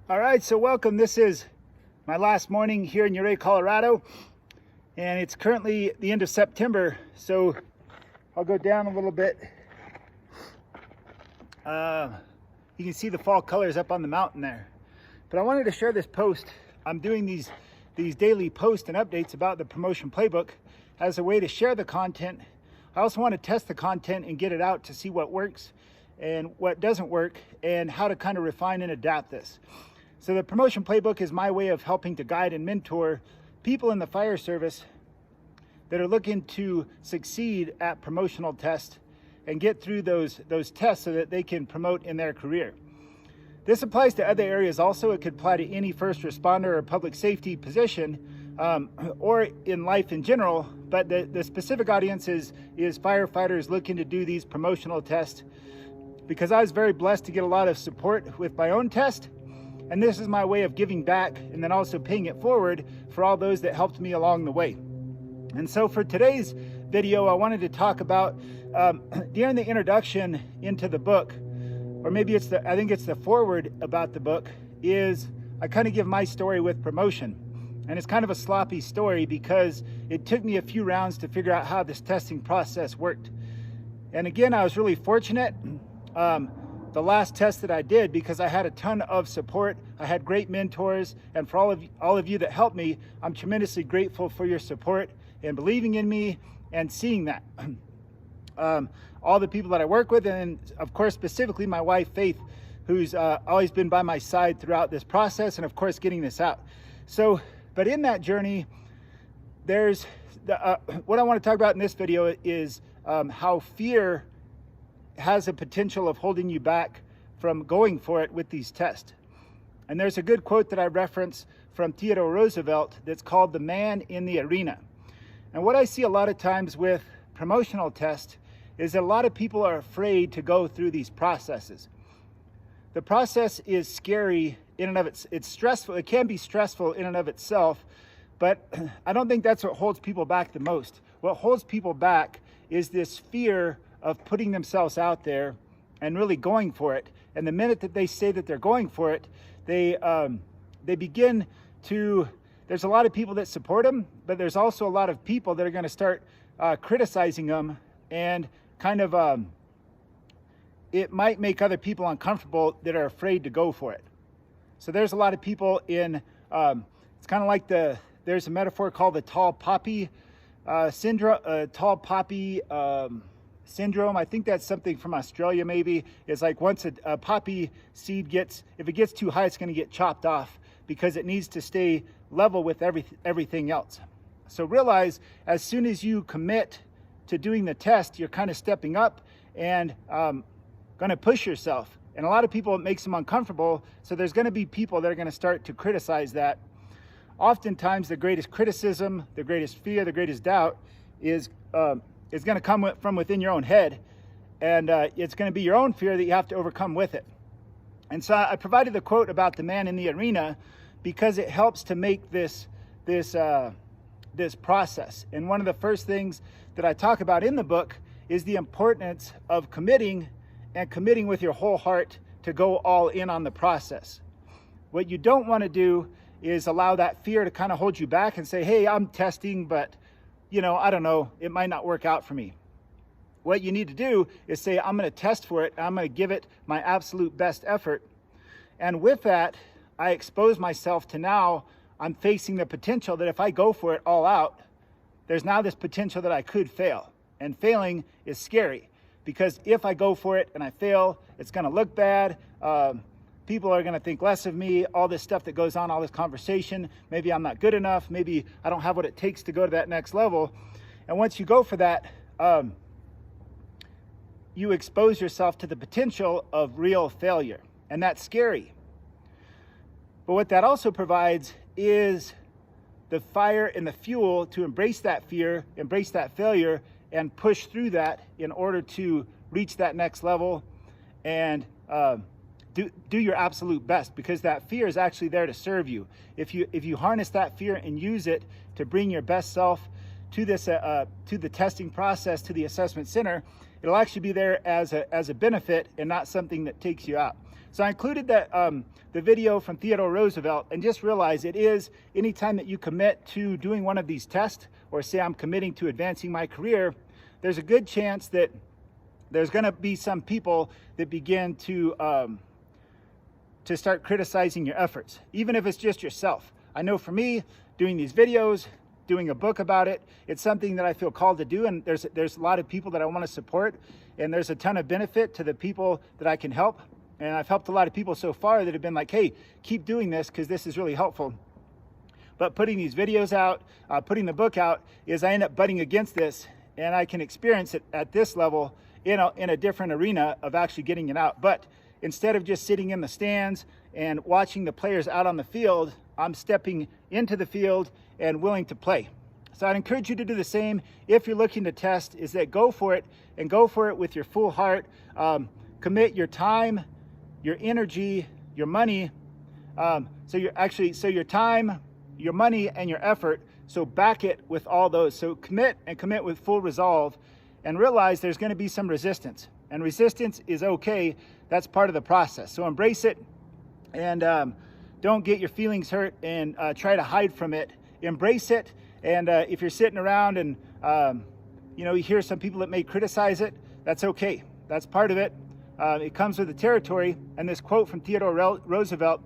All right, so welcome. This is my last morning here in Ouray, Colorado, and it's currently the end of September, so I'll go down a little bit. You can see the fall colors up on the mountain there. But I wanted to share this post. I'm doing these daily posts and updates about the promotion playbook as a way to share the content. I also want to test the content and get it out to see what works and what doesn't work and how to kind of refine and adapt this. So the promotion playbook is my way of helping to guide and mentor people in the fire service that are looking to succeed at promotional tests and get through those tests so that they can promote in their career. This applies to other areas also. It could apply to any first responder or public safety position or in life in general, but the specific audience is firefighters looking to do these promotional tests, because I was very blessed to get a lot of support with my own test. And this is my way of giving back and then also paying it forward for all those that helped me along the way. And so for today's video, I wanted to talk about during the introduction into the book, or maybe I think it's the forward about the book, is I kind of give my story with promotion. And it's kind of a sloppy story because it took me a few rounds to figure out how this testing process worked. And again, I was really fortunate. The last test that I did, because I had a ton of support, I had great mentors, and for all of you that helped me, I'm tremendously grateful for your support and believing in me and seeing that. All the people that I work with, and of course specifically my wife Faith, who's always been by my side throughout this process and of course getting this out. So, but in that journey, there's what I want to talk about in this video is how fear has a potential of holding you back from going for it with these tests. And there's a good quote that I reference from Theodore Roosevelt that's called "The Man in the Arena." And what I see a lot of times with promotional tests is that a lot of people are afraid to go through these processes. The process is scary in and of it's stressful. It can be stressful in and of itself, but I don't think that's what holds people back the most. What holds people back is this fear of putting themselves out there and really going for it. And the minute that they say that they're going for it, they begin to, there's a lot of people that support them, but there's also a lot of people that are going to start criticizing them, and kind of it might make other people uncomfortable that are afraid to go for it. So there's a lot of people in, it's kind of like there's a metaphor called the tall poppy syndrome, syndrome. I think that's something from Australia maybe. It's like once a poppy seed if it gets too high, it's going to get chopped off because it needs to stay level with everything else. So realize as soon as you commit to doing the test, you're kind of stepping up and going to push yourself. And a lot of people, it makes them uncomfortable. So there's going to be people that are going to start to criticize that. Oftentimes the greatest criticism, the greatest fear, the greatest doubt is going to come from within your own head, and it's going to be your own fear that you have to overcome with it. And so I provided the quote about the man in the arena because it helps to make this process. And one of the first things that I talk about in the book is the importance of committing with your whole heart to go all in on the process. What you don't want to do is allow that fear to kind of hold you back and say, hey, I'm testing, but I don't know, it might not work out for me. What you need to do is say, I'm going to test for it. I'm going to give it my absolute best effort. And with that, I expose myself to now I'm facing the potential that if I go for it all out, there's now this potential that I could fail. And failing is scary because if I go for it and I fail, it's going to look bad. People are going to think less of me, all this stuff that goes on, all this conversation. Maybe I'm not good enough. Maybe I don't have what it takes to go to that next level. And once you go for that, you expose yourself to the potential of real failure. And that's scary. But what that also provides is the fire and the fuel to embrace that fear, embrace that failure, and push through that in order to reach that next level and do your absolute best, because that fear is actually there to serve you. If you harness that fear and use it to bring your best self to this to the testing process, to the assessment center, it'll actually be there as a benefit and not something that takes you out. So I included that the video from Theodore Roosevelt, and just realize it is anytime that you commit to doing one of these tests, or say I'm committing to advancing my career, there's a good chance that there's going to be some people that begin to start criticizing your efforts, even if it's just yourself. I know for me, doing these videos, doing a book about it, it's something that I feel called to do, and there's a lot of people that I want to support, and there's a ton of benefit to the people that I can help. And I've helped a lot of people so far that have been like, hey, keep doing this because this is really helpful. But putting these videos out, putting the book out, is I end up butting against this, and I can experience it at this level in a different arena of actually getting it out. But instead of just sitting in the stands and watching the players out on the field, I'm stepping into the field and willing to play. So I'd encourage you to do the same if you're looking to test, is that go for it, and go for it with your full heart. Commit your time, your energy, your money. So your time, your money, and your effort. So back it with all those. So commit with full resolve, and realize there's going to be some resistance, and resistance is okay. That's part of the process. So embrace it, and don't get your feelings hurt and try to hide from it. Embrace it. And if you're sitting around and you hear some people that may criticize it, that's okay. That's part of it. It comes with the territory. And this quote from Theodore Roosevelt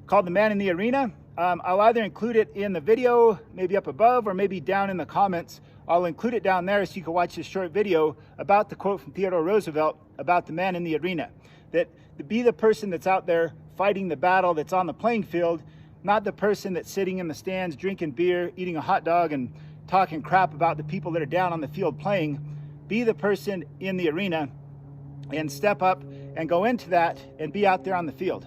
called "The Man in the Arena," I'll either include it in the video, maybe up above, or maybe down in the comments. I'll include it down there so you can watch this short video about the quote from Theodore Roosevelt about the man in the arena. That to be the person that's out there fighting the battle that's on the playing field, not the person that's sitting in the stands drinking beer, eating a hot dog, and talking crap about the people that are down on the field playing. Be the person in the arena and step up and go into that and be out there on the field.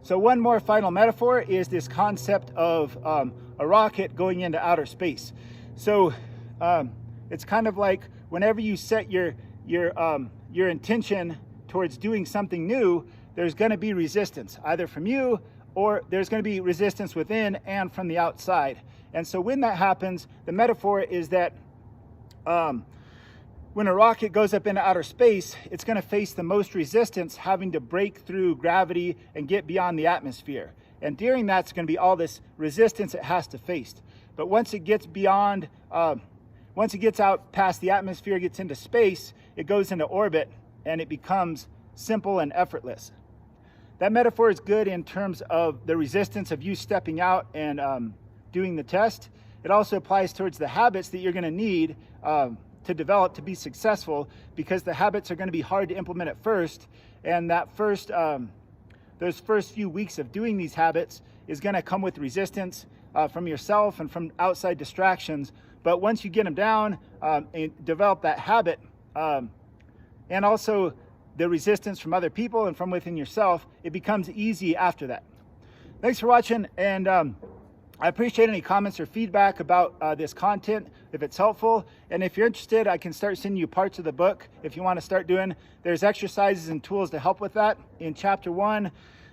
So one more final metaphor is this concept of a rocket going into outer space. So it's kind of like whenever you set your intention towards doing something new, there's going to be resistance, either from you, or there's going to be resistance within and from the outside. And so when that happens, the metaphor is that when a rocket goes up into outer space, it's going to face the most resistance, having to break through gravity and get beyond the atmosphere. And during that, it's going to be all this resistance it has to face. But once it gets beyond, once it gets out past the atmosphere, gets into space, it goes into orbit, and it becomes simple and effortless. That metaphor is good in terms of the resistance of you stepping out and doing the test. It also applies towards the habits that you're going to need to develop to be successful, because the habits are going to be hard to implement at first, and that those first few weeks of doing these habits is going to come with resistance from yourself and from outside distractions. But once you get them down and develop that habit, and also the resistance from other people and from within yourself, it becomes easy after that. Thanks for watching, and I appreciate any comments or feedback about this content if it's helpful. And if you're interested, I can start sending you parts of the book if you want to start doing. There's exercises and tools to help with that. In chapter 1,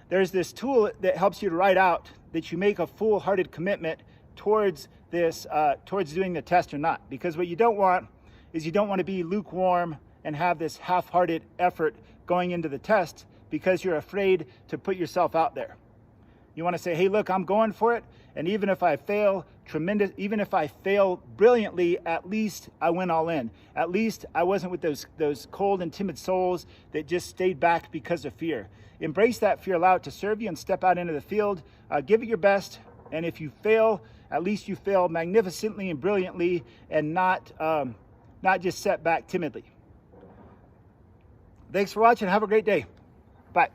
there's this tool that helps you to write out that you make a full-hearted commitment towards this, towards doing the test or not. Because what you don't want is you don't want to be lukewarm and have this half-hearted effort going into the test because you're afraid to put yourself out there. You want to say, hey, look, I'm going for it. And even if I fail even if I fail brilliantly, at least I went all in. At least I wasn't with those cold and timid souls that just stayed back because of fear. Embrace that fear, allow it to serve you, and step out into the field. Give it your best. And if you fail, at least you fail magnificently and brilliantly, and not just set back timidly. Thanks for watching. Have a great day. Bye.